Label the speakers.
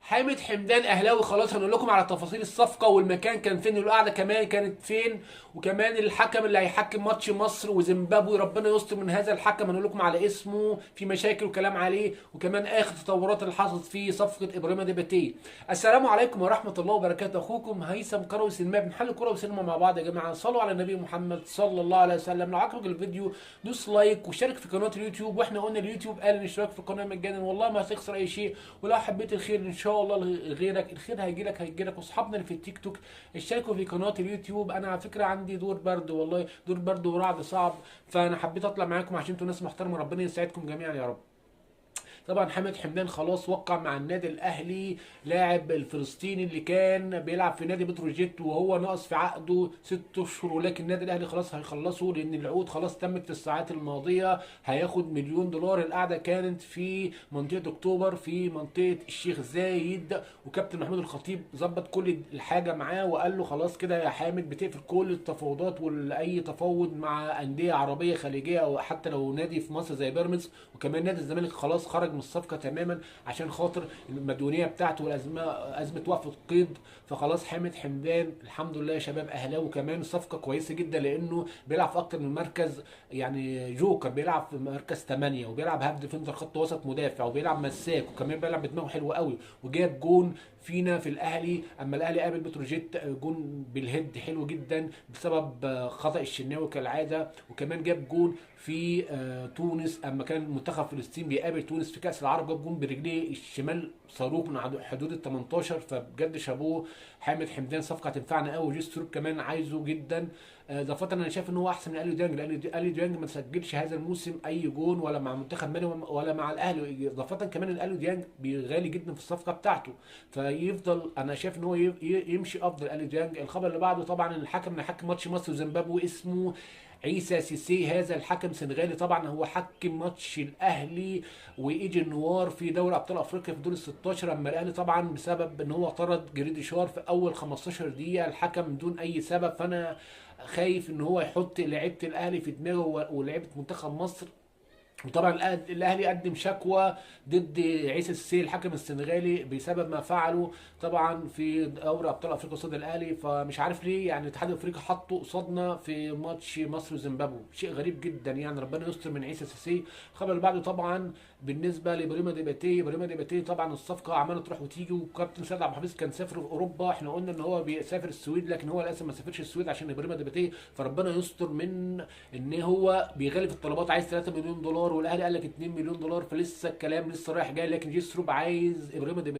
Speaker 1: حامد حمدان اهلاوي خلاص. هنقول لكم على تفاصيل الصفقه والمكان كان فين والقعده كمان كانت فين، وكمان الحكم اللي هيحكم ماتش مصر وزيمبابوي ربنا يستر من هذا الحكم. هنقول لكم على اسمه، في مشاكل وكلام عليه، وكمان اخر التطورات اللي حصلت في صفقه ابراهيم ديباتي. السلام عليكم ورحمه الله وبركاته. اخوكم هيثم كروي سينما بنحل كوره وسينما مع بعض. يا جماعه صلوا على النبي محمد صلى الله عليه وسلم. لو عجبك الفيديو دوس لايك وشارك في قناه اليوتيوب. واحنا قلنا اليوتيوب قال الاشتراك في القناه مجانا، والله ما هتخسر اي شيء. ولو حبيت الخير ان شاء الله لغيرك الخير هيجي لك. واصحابنا اللي في التيك توك اشتركوا في قناه اليوتيوب. انا على فكره عندي دور برد، والله دور برد ورعد صعب، فانا حبيت اطلع معاكم عشان انتوا ناس محترمه. ربنا يسعدكم جميعا يا رب. طبعا حامد حمدان خلاص وقع مع النادي الاهلي، لاعب الفلسطيني اللي كان بيلعب في نادي بتروجيت وهو ناقص في عقده 6 اشهر، ولكن النادي الاهلي خلاص هيخلصه لان العقود خلاص تمت في الساعات الماضيه. هياخد $1,000,000. القعده كانت في منطقه اكتوبر في منطقه الشيخ زايد، وكابتن محمود الخطيب ظبط كل الحاجه معاه وقال له خلاص كده يا حامد بتقفل كل التفاوضات واي تفاوض مع انديه عربيه خليجيه او حتى لو نادي في مصر زي بيراميدز. وكمان نادي الزمالك خلاص خرج من الصفقه تماما عشان خاطر المديونيه بتاعته والازمه ازمه وقف القيد. فخلاص حامد حمدان الحمد لله يا شباب اهلاوي، كمان صفقه كويسه جدا لانه بيلعب في اكتر من مركز. يعني جوكر بيلعب في مركز 8 وبيلعب هاف ديفندر خط وسط مدافع وبيلعب مساك وكمان بيلعب بدماغه حلو قوي، وجاب جون فينا في الاهلي اما الاهلي قابل بتروجيت جون بالهيد حلو جدا بسبب خطا الشناوي كالعاده. وكمان جاب جون في تونس اما كان منتخب فلسطين بيقابل تونس في كاس العرب، جاب جون برجليه الشمال صاروخ من حدود ال 18. فبجد شابوه حامد حمدان، صفقه هتنفعنا قوي. وجيس كمان عايزه جدا. اضافه انا شايف ان هو احسن من اليو ديانج، لان اليو ديانج ما سجلش هذا الموسم اي جون ولا مع منتخب مالي ولا مع الاهلي. اضافه كمان اليو ديانج غالي جدا في الصفقه بتاعته، فيفضل انا شايف ان هو يمشي افضل اليو ديانج. الخبر اللي بعده طبعا الحكم اللي حكم ماتش مصر وزيمبابوي اسمه عيسى سيسي. هذا الحكم سنغالي طبعا، هو حكم ماتش الاهلي وايجي النوار في دوري ابطال افريقيا في دور ال 16 اما الاهلي طبعا بسبب ان هو طرد جريدي شار في اول 15 دقيقه الحكم بدون اي سبب. فانا خايف ان هو يحط لعيبه الاهلي في دماغه ولعيبه منتخب مصر. وطبعا الاهلي قدم شكوى ضد عيسى السيسي الحكم السنغالي بسبب ما فعله طبعا في دوري ابطال افريقيا قصاد الاهلي. فمش عارف ليه يعني الاتحاد الافريقي حطه قصادنا في ماتش مصر وزيمبابوي، شيء غريب جدا يعني. ربنا يستر من عيسى السيسي. الخبر اللي بعده طبعا بالنسبه لابراهيم ديباتي. ابراهيم ديباتي طبعا الصفقه عماله تروح وتيجي، وكابتن سيد عبد الحفيظ كان سافر في اوروبا. احنا قلنا ان هو بيسافر السويد لكن هو للاسف ما سافرش السويد عشان ابراهيم ديباتي. فربنا يستر من ان هو بيغلي في الطلبات، عايز $3,000,000 والاهلي قال لك $2,000,000. فلسه الكلام لسه رايح جاي، لكن جيس روب عايز ابراهيم